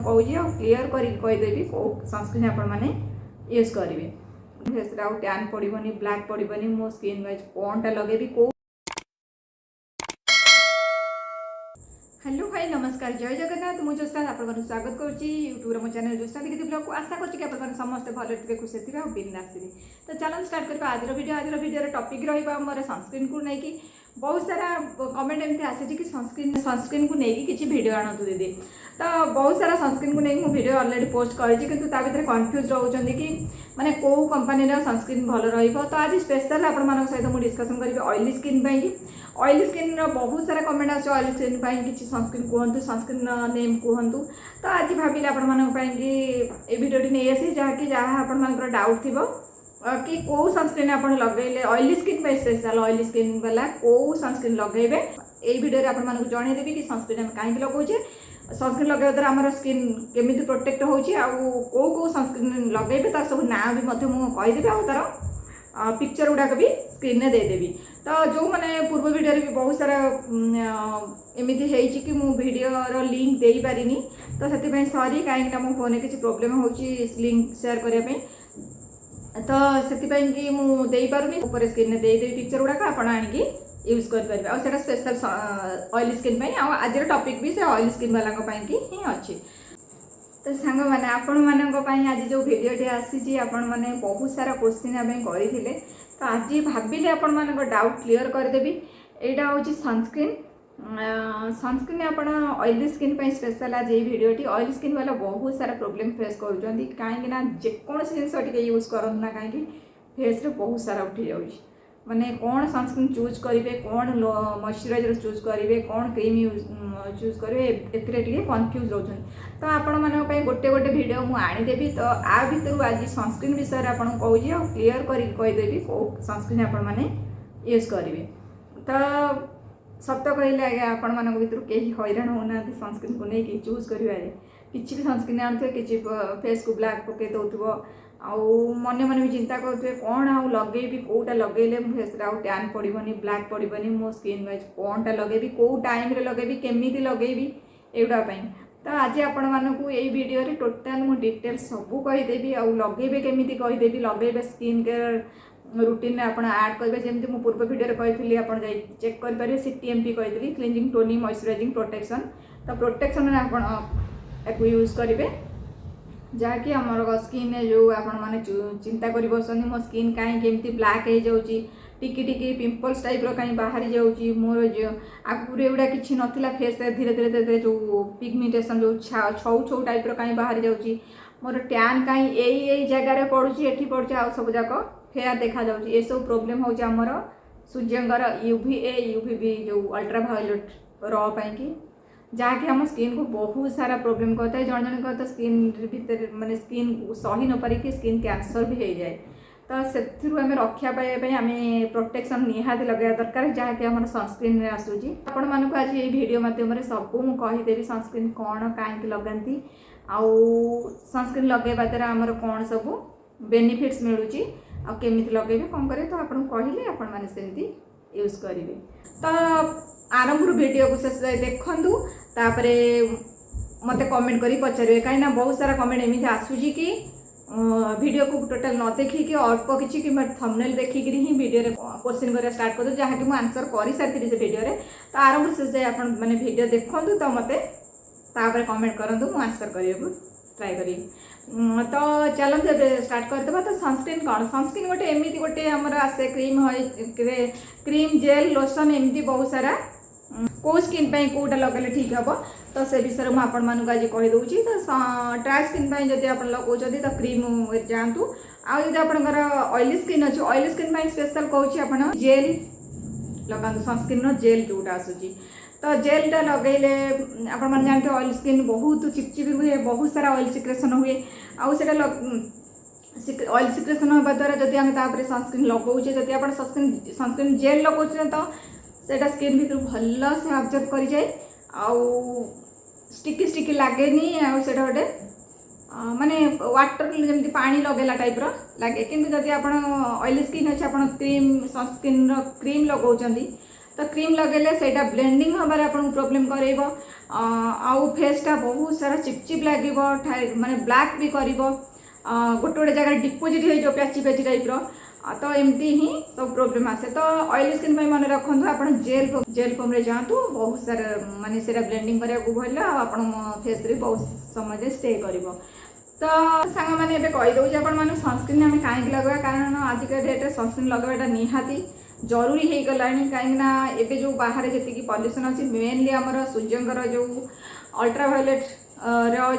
कहूँ क्लीयर करदेवी कौ सनस्क्रीन आपण मैंने यूज करेंगे फेस आउ टैन पड़ोनी ब्लैक पड़ोनी मो स्किन वाइज कौनटा लगे कौ। हेलो भाई नमस्कार जय जगन्नाथ मुझे जोस्ना आप स्वागत करुँच यूट्यूब मो चैनल जोस्ना देखिए ब्लॉग को आशा कर समस्त भले थे खुशी थे और बिंदास थे। तो चलो स्टार्ट करवा आज वीडियो टॉपिक रहा सनस्क्रीन को लेकिन बहुत सारा कमेंट एमती आसी कि सनस्क्रीन को लेकिन किसी वीडियो आणतु दीदी। तो बहुत सारा सनस्क्रीन को लेकिन वीडियो ऑलरेडी पोस्ट करी कि कन्फ्यूज रोचे कि माने कौ कंपनी सनस्क्रीन भल रहा। तो आज स्पेशल आपण सहित मुझे डिस्कसन करी ऑयली स्किन कि ऑयली स्किन बहुत सारा कमेंट आस ऑयली स्किन किसी सनस्क्रीन कहतु सनस्क्रीन नेम कहतु। तो आज भाविले आपड़ी भिडियोटी नहीं आसी जहाँकि जहाँ आप डाउट थी कि कौ सनस्क्रीन आप लगे oily skin special oily skin वाला कौ सनस्क्रीन लगे ये वीडियो आपको जनईदेवी कि सनस्क्रीन कहीं लगाऊे सनस्क्रीन लगे द्वारा आम स्किन केमी प्रोटेक्ट होची कौ कौ सनस्क्रीन लगे तार सब ना भी कहीदेवी आ तार पिक्चर गुड़ाक भी स्क्रीन में देदेवी। तो जो मैंने पूर्व वीडियो भी बहुत सारा एमती है कि मु वीडियो लिंक दे पारिनी। तो से सॉरी कहीं मो फोन में किसी प्रोब्लेम हो लिंक शेयर करने। तो से मुझे पारुनी ऊपर स्क्रीन में देदेवी पिक्चर गुड़ाक आप आणिकी यूज करेंगे और सेटा स्पेशल ऑयली स्किन आज टॉपिक भी से ऑयली स्किन वाला ही अच्छी। तो सांग मैंने आपण मानी आज जो भिडियोटी आसी आपण मैंने बहुत सारा क्वेश्चन आम करते। तो आज भाविले आपण मान डाउट क्लीयर करदेवी यहाँ हूँ सनस्क्रीन सनस्क्रीन आप ऑयली स्किन स्पेशल आज ये भिडियोटी ऑयली स्किन वाला बहुत सारा प्रोब्लेम फेस कर कहीं जेकोसी जिन यूज करूँ ना कहीं फेस रे बहुत सारा उठी जाऊँगी माने कौन सनस्क्रीन चूज करेंगे कौन मॉइस्चराइजर चूज करेंगे कौन क्रीम चूज करेंगे ए कन्फ्यूज रोच। तो आपण मानी गोटे गोटे भिडियो मुझे आनीदेवी। तो आ भितर आज सनस्क्रीन विषय में आपको कहूँ क्लीयर करदेवी कौ सनस्क्रीन आप यूज करेंगे। तो सत कहले आगे आपण मान भर कहीं हैरान होना सनस्क्रीन को लेकिन चूज करें किसी भी सनस्क्रीन आनुवे कि फेस को ब्लैक पकई दौर आउ मन मन भी चिंता करुवे कौन आउ लगे कौटा लगे फेस आउ टैन पड़ोनी ब्लैक पड़ोनी मो स्किन वाइज कौनटा लगे कौ टाइम लगे केमी लगे एगुटापाई। तो आज आपण मानक यही वीडियो रे टोटाल मु डिटेल सबू कहीदेवी आउ लगे केमी कहीदेवी लगे स्किन केयर रूटीन में आप ऐड करेंगे जमी मुझे पूर्व भिडियो कही आप चेक करेंगे CTMP कही क्लींजिंग टोनिंग मॉइस्चराइजिंग प्रोटेक्शन। तो प्रोटेक्शन में आप यूज करेंगे जहाँकि आम स्किन जो आपने चिंता कर बसती मो स्किन कहीं केमती ब्लैक हो जाऊँगी टिकी टिकी पिंपल्स टाइप कहीं बाहरी जाऊँगी मोर जो आगुरी एगुड़ा किसी नाला फेस धीरे धीरे धीरे जो पिगमेंटेशन जो छौ छौ टाइप कहीं बाहरी जाऊँगी मोर टैन कहीं यही जगार पड़ुची एटी पड़ुची आ सब जाक फेयर देखा जाऊँगी ये सब प्रोब्लेम हो सूर्यंगर UVA UVB जो अल्ट्रावायोलेट रॉ पाई जहाँकि हम स्किन को बहुत सारा प्रोब्लेम करता है जन जन तो स्किन भीतर माने स्किन सही न पारिकी स्किन कैंसर भी हो जाए। तो से रक्षा पाइबा आम प्रोटेक्शन निहाती लगे दरकार जहाँकि आम सनस्क्रीन आसूँ। आपण मानक आज ये वीडियो मध्यम सब मुझे कहीदेवी सनस्क्रीन कौन कहीं लगाती आउ सनस्क्रीन लगेवा द्वारा आमर कौन सब बेनिफिट्स मिलूँ आ केमी लगे कौन करें। तो आपको कहले आपण मैंने सेमती यूज करेंगे। तो आरंभ वीडियो को शेष देखूँ तापरे मते कमेंट करी पचारे कहीं बहुत सारा कमेंट एमती आसूँ कि वीडियो को टोटाल न देखिकी अल्प किसी कि थंबनेल देखिक ही वीडियो क्वेश्चन करा स्टार्ट कर जहाँ कि मुझे आंसर कर सारी से वीडियो रे। तो आरंभ शेष जाए आप मैंने वीडियो देखूँ तो मत कमेंट करूँ मुझे आंसर करने को ट्राए करी। तो चलते जब स्टार्ट करदे। तो सनस्क्रीन कौन सनस्क्रीन गोटे एमती गोटे आमर आसे क्रीम जेल लोशन एमती बहुत सारा कौ स्किन कौटा लगे ठीक हे। तो से विषय में आपण मानक आज कहीदे। तो ड्राई स्किन जब आप लगाऊँ तो क्रीम जातु आदि आपंकर ऑयली स्किन अच्छे ऑयली स्किन स्पेशल कहूँ आप जेल लगातु सनस्क्रीन जेल जोटा आसूँ। तो जेलटा लगेले आप जानते ऑयल स्किन बहुत चिपचिपी हुए बहुत सारा ऑयल सिक्रेशन हुए आउटा ऑयल सिक्रेशन होगा द्वारा जब आम सनस्क्रीन लगाऊे जब आप सनस्क्रीन जेल लगाऊे तो सेटा स्किन भीतर भल से ऑब्जर्व कर जाए आउ स्टिकी स्टिकी लगेनि आटा गोटे माने वाटर जमी पानी लगेला टाइप लगे कि जब आप ऑयली स्किन अच्छे आप क्रीम सनस्क्रीन क्रीम लगाऊँ तो क्रीम लगेले सेटा ब्लेंडिंग हबार आपको प्रोब्लेम करेब आउ फेसटा बहुत सारा चिपचिप लगे माने ब्लैक भी कर गोटे गोटे जगह डिपोजिट हो प्याची प्याची टाइप तो एमती ही सब प्रोब्लेम आसे। तो ऑयली स्किन मन रखु आप जेल फोम रे जातु बहुत सारा माने से ब्लेंडिंग करा भल आप फेस रे बहुत समय स्टे कर। तो सांग मैंने कहीदे आप सनस्क्रीन आम कहीं लगवा कारण आजिका डेट्रे सनस्क्रीन लगवाटा निहाती जरूरी हो गलानी कहीं एवं जो बाहर जी पल्यूसन अच्छी मेनली आमर सूर्यंकर जो अल्ट्रावायोलेट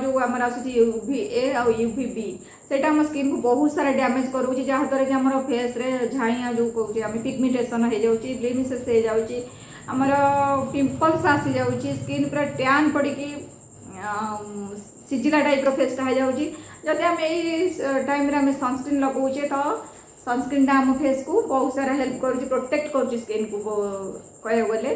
जो आमर आसूसी UVA और UVB सेटा आम स्किन को बहुत सारा डैमेज करोची जहाँद्वारा कि आम फेस रे झाइया जो कहे आम पिगमेंटेशन हो जाऊँगी ब्लेमिशेस हो जाऊँगी आमर पिंपल्स आसी जाऊँगी स्किन पूरा टैन पड़ी सिजिला टाइप फेसटा हो जाऊँगी जदि आम यही टाइम आम सनस्क्रीन लगाऊे तो सनस्क्रीन आम फेस को बहुत सारा हेल्प कर प्रोटेक्ट कर स्किन को कह गले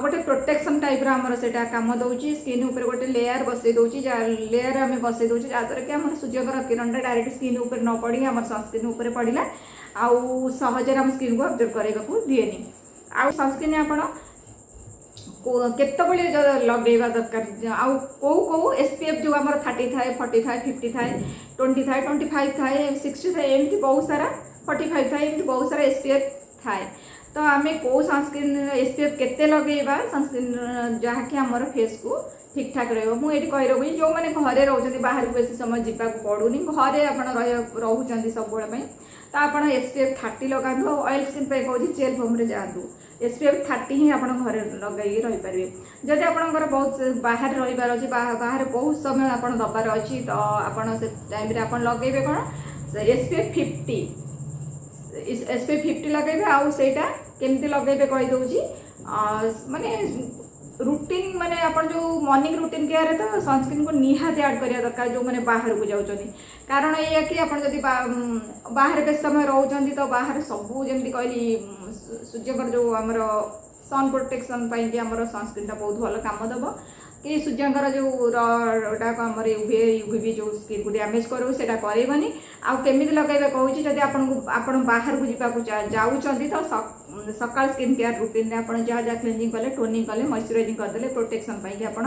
गोटे प्रोटेक्शन टाइप आमर से कम दूसरी स्किन उपर गोटे लेयर बसई दूसरी लेयर आम बसई दूसरे जहाँद्वारा कि आम सूर्यकर किरणटा डायरेक्ट स्किन उपर न पड़ी आम सनस्क्रीन उपर पड़ा आउ सहजरे आम स्किन को अब्जर्व करने दिएनि आउ सनस्क्रीन आपण केतबले लगेवा दरकार आउ कौ SPF जो आम 30 थाए 40 थाए 50 थाए 20 थाए 25 थाए 60 थाए एमती बहुत सारा 45 थाए एमती बहुत सारा SPF थाए। तो आम कौ सनस्क्रीन SPF केते लगेवा सनस्क्रीन जहाँकि आमर फेस को ठीक ठाक रुझे कही रखी जो मैंने घरे रोचे बाहर को बेसी समय जावाक पड़ूनी घरे आप रोचे सब तो आप SPF 30 लगातु ऑयल स्किन पे कहूँ जेल फोम रे जातु SPF 30 ही आप घरे लगे रहीपर जदि आपंकर बहुत बाहर रहीबार अच्छी बाहर बहुत समय आप दबार अच्छी तो आपड़ से टाइम आप लगे कौन SPF 50 लगे आउ सेटा केमती लगे कहीदे माने रूटीन माने आप जो मॉर्निंग रूटीन केयर तो सनस्क्रीन को निहाती ऐड करिया दरकार जो मैंने बाहर को जाऊँ कारण ये कि आप बाहर बेस समय रोचंती तो बाहर सबू जमी कहली सूर्यकर जो आमर सन प्रोटेक्शन आमर सनस्क्रीन बहुत भल कम दब कि सूर्यंकर जो रटाक आमर UVB जो स्किन को डैमेज करो सेटा करेबनी आमि लगे कहूँ जब आपन बाहर को जाऊँच तो सकाल स्किन केयर रूटीन आप जहाँ जहाँ क्लीनिंग कले टोनिंग कले मॉइस्चराइजिंग करदे प्रोटेक्शन पाई आप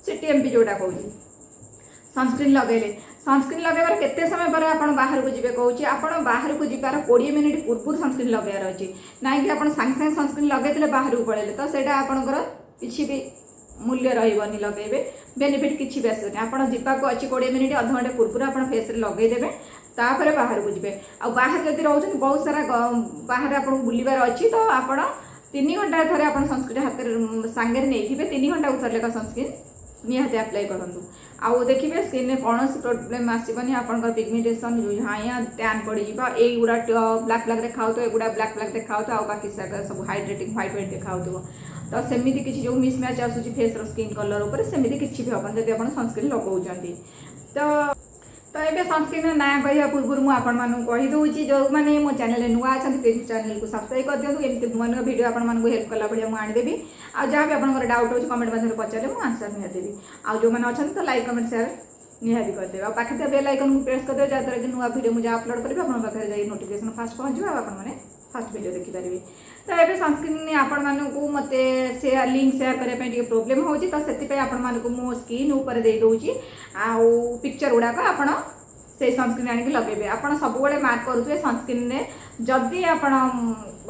CTMP जोटा कहूँ सनस्क्रीन लगेले सनस्क्रीन लगेबार केते समय पर आप बाहर को जीवे कहूँ आप बाहर को जीवार 20 मिनिट पूर्व सनस्क्रीन लगार अच्छी ना कि आप सागे सागे सनस्क्रीन लगे बाहर को पड़े तो सेटा आपंकर किसी भी मूल्य रही लगे बेनिफिट किसी भी आसनी आप जावाक अच्छी 20 मिनिट अध घंटे पूर्व आप फेस लगेदेवे तापर बाहर को जीवे आ बाहर जब रोच बहुत सारा बाहर आप बुलबार अच्छी तो आप 3 घंटा थे आप सनस्क्रीन हाथ सांगे नहीं 3 घंटा को थर सनस्क्रीन निहाती अप्लाई करूँ आउ देखिए स्किन में कौन प्रोब्लेम आसबनी आपंकर पिगमेंटेशन जो झाइया टैन पड़ युवा ब्लैक ब्लैक देखा एगुड़ा ब्लैक ब्लैक देखा आउ बाकी सब हाइड्रेटिंग व्हाइट व्हाइट देखा तो सेमती किसी जो मिसमैच आसूसी फेस स्किन कलर उपर सेमती किसी भी हेनी जब आप सनस्क्रीन लगाऊँ तो ये सनस्क्रीन ना कह पूर्व मुझे जो मैंने मो चैनल नुआ अच्छा प्लीज चैनल को सब्सक्राइब कर दिखाँ एमती नुआ नुआ वीडियो आपको हेल्प कला भाई मुझे आनीदेवी आ जहाँ भी आप डाउट हो कमेंट मध्य पचारे मुझे आंसर निदेवी आ जो मैंने अच्छा तो लाइक कमेंट शेयर निहाती करदे आ पाखे बेल आइकन को प्रेस करदे जहाँद्वारा कि नुआ वीडियो मुझे अपलोड करेंगे आपके जाए नोटिफिकेशन फास्ट पहुँच आपने फास्ट वीडियो देखिपारे। तो ये सनस्क्रीन आपको मत लिंक सेयार करने प्रोब्लेम हो तो से आपको मो स्किन उपर दे दूँगी आउ पिक्चर गुड़ाक आप सनस्क्रीन आनिक लगे आप सब मार्क करुवे सनस्क्रीन जदि आप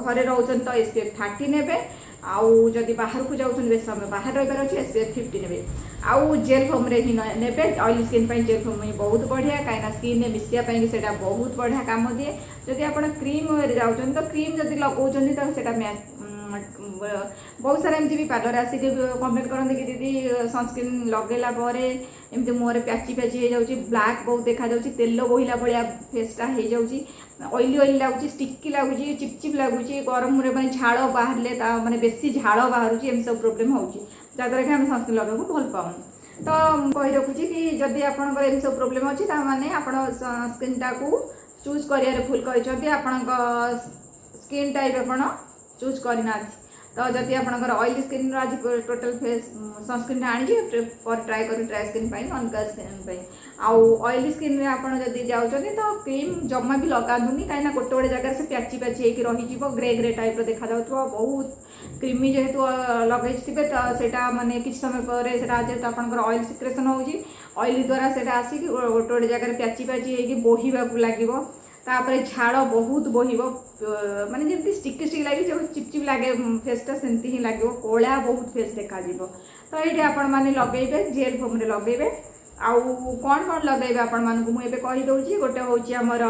घरे रोचन तो SPF 30 ने आउ जदि बाहर को जाऊँ बेस समय बाहर रहीबार अच्छे SPF 50 ने आउ जेल फोम रे ही ने ऑयली स्किन जेल फोम ही बहुत बढ़िया कहीं स्किन में मिसाई से बहुत बढ़िया काम दिए जदि आप क्रीम जाऊँ तो क्रीम जदि लगाऊँ तो बहुत सारा एमती भी पार्लर आसिक कमेंट करते कि दीदी सनस्क्रीन लगेला एमती मुहर प्याची प्याची हो जाऊँगी ब्लैक बहुत देखा जाऊँगी तेल बोहिला भाया फेसटा हो जाऊँगी ऑयली ऑयली लगुच स्टिकी लगुच चिपचिप लगुच गरम मैंने झाड़ बाहर मानते बेसी झाड़ बाहर एम सब प्रोब्लेम हो जहाँद्वारा कि आम सनस्क्रीन लगे भल पाऊँ तो कही रखुची कि जदि आपंकर एम सब प्रोब्लेम अच्छी मैंने आप स्किनटा को चूज कर भूल कर स्किन टाइप आप चूज करना तो जदि आपंकर ऑयली स्किन आज टोटल फेस सनस्क्रीन आनी पर ट्राए कर ड्राई स्किन अनका स्किन आउ ऑयली स्किन में आपड़ जब जाऊँच तो क्रीम जमा भी लगानी कहीं गोटे गोटे जगह से प्याची प्याची हो ग्रे ग्रे टाइप देखा बहुत क्रीमी जेहेतु लगे तो सेटा माने किसी समय पर जेहतु आपंकर ऑयल सिक्रेशन होगी ऑयली द्वारा से आसिक गोटे गोटे जगह प्याची प्याची बोहिबा लगे तापर झाड़ बहुत बोहिब माने जमी स्टिकी स्टिक लगे जो चिपचिप लगे फेसटा सेमती ही लगे कला बहुत फेस देखा तो ये आपण मैंने लगेबे जेल फोम लगेबे आउ कौन कौन लगेबे आपण मानक मुझे कहीदे गोटे हूँ आमर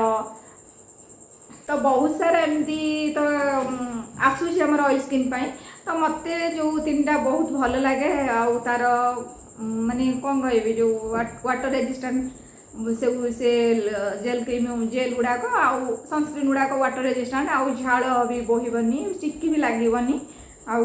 तो बहुत सारा एमती तो आसूसी आमर ऑयल स्किन तो मत जो तीन टा बहुत भल लगे आउ तार माने कौन कह जो वाटर रेजिस्टेंट से जेल क्रीम जेल गुड़ाक आउ सनस्क्रीन गुड़ाक वाटर रेजिस्टेंट आउ झाड़ भी बोहबनी चिकी भी लगेनि आउ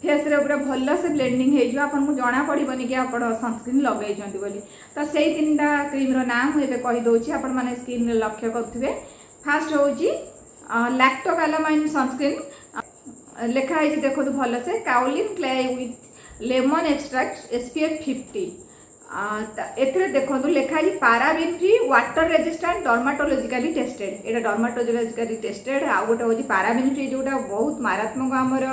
फेस रे पूरा भल से ब्लेंडिंग हो आपको जना पड़ोनी कि आप सनस्क्रीन लगे बोली तो से तीन टा क्रीम ना मुझे कहीदे आपण मैंने स्किन लक्ष्य करुवे फास्ट हूँ लैक्टोकालामाइन सनस्क्रीन लिखाई देखो भल से kaolin clay with lemon extract SPF 50 एथे देखो लिखाई paraben free water resistant dermatologically tested एटा डर्माटोलॉजिकली टेस्टेड आ गोटे हूँ पाराबिन फ्री जोटा बहुत मारात्मक आमर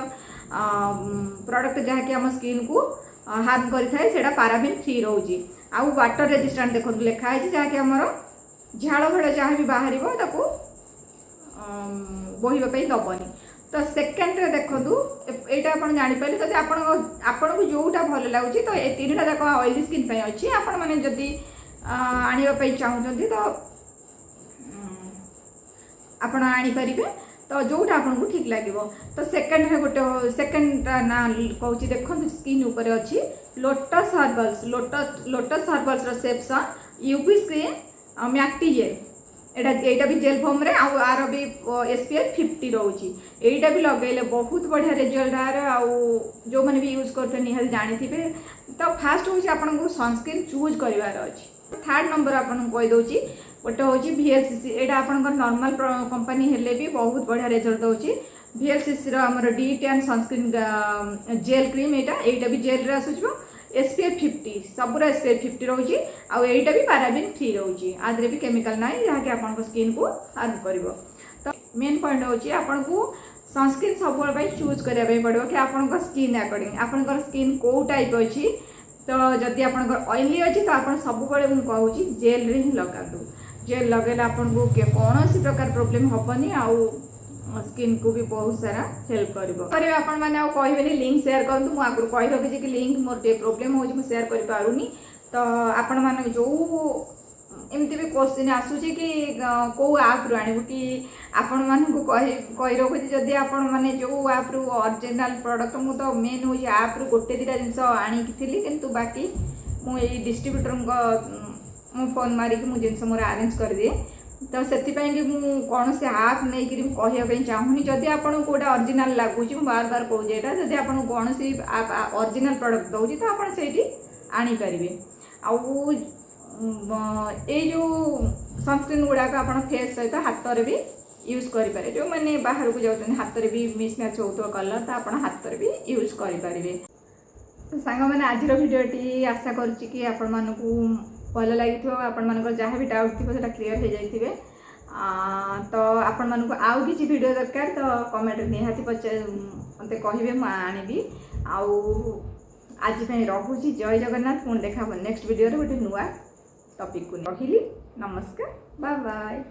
प्रोडक्ट जहाँकि आम स्किन को हार्म करें से पाराबिन फ्री रोचे आउ वाटर रेजिस्टेंट देखो लिखाई जहाँकि आमर झाड़ भाड़ जहाँ भी बाहर बोहवाई दबनी तो सेकेंड देखो यहाँ आप जापारे जब आपन को जोटा भल लगुच तो ये तीन टा जाक ऑयली स्किन अच्छी आपण मैंने जदि आने चाहते तो आप आनीपर तो जोटा आपन को ठीक लगे तो सेकेंड गोटे सेकेंड ना कौच देखो स्किन उपर अच्छी Lotus Herbals Lotus Herbals safe sun UV screen matte gel एटा भी जेल फॉर्म रे आर भी SPF 50 रोची एटा भी लगेले बहुत बढ़िया रिजल्ट आर जो मैंने भी यूज करते निहाल जानी थे तो फास्ट हूँ आपन को सनस्क्रीन चूज करार अच्छी थर्ड नंबर आपन कही दूसरी गोटे हूँ VLCC एटा आपन नॉर्मल कंपनी हेले भी बहुत बढ़िया रिजल्ट दूसरी VLCC आमर D10 सनस्क्रीन जेल क्रीम एटा भी जेल रे आसुछ SPF 50 सबूरा SPF 50 रोची आईटा भी पाराबिन फ्री रोची आदि भी केमिकल ना जहाँकि आप स्किन को हार्म कर तो मेन पॉइंट हूँ आपन को सनस्क्रीन सब चूज करने पड़ो कि आप स्किन अकॉर्डिंग आपंकर स्किन कौ टाइप अच्छी तो जदि आपंकर ऑयली अच्छी तो आप सब मुझे जेल रे ही लगातु जेल लगे आपन को कौन सी प्रकार प्रोब्लेम हेनी आउ स्किन को भी बहुत सारा हेल्प कर आपण मैंने कहे लिंक शेयर करूँ मुझे आगुरी कही रखी कि लिंक मोर टे प्रोब्लेम हो शेयर कर पारूनी तो आपण मैंने जो एमती भी क्वेश्चन आसूची कि कौ आप रू आणु कि आपण मानू कही रखुची जदि आपण मैंने जो आप रु ओरिजिनल प्रोडक्ट मु तो मेन हूँ आप रु गोटे दुटा जिन आनी किंतु बाकी मुझे डिस्ट्रीब्यूटर मु फोन मारिक मु जिन मोर अरेंज कर दिए तो से कौन से आप नहीं कहवाई चाहूनी जदि आपको कौटा ओरिजिनल लगुच बार बार कहूँ यहाँ जदि आपको कौन सी ओरिजिनल प्रोडक्ट दूसरी तो आप आनीपारे आउ ये जो सनस्क्रीन गुड़ाक आप फेस सहित हाथ में भी यूज करें जो मैंने बाहर को जाते हाथ में भी मिसमैच हो कलर तो आप हाथ में भी यूज करें तो सांग मैंने आज भिडियोटी आशा करुँची आपण मानू भल लगी आपण मानकर जहाँ भी डाउट थी क्लीयर हो जाइए तो आपण मानक आउ किसी वीडियो दरकार तो कमेंट निहाती मत कहे मुझे आनबी आज रखुची जय जगन्नाथ पुणी देखा नेक्स्ट वीडियो गोटे नुआ टॉपिक को रही नमस्कार बाय बाय।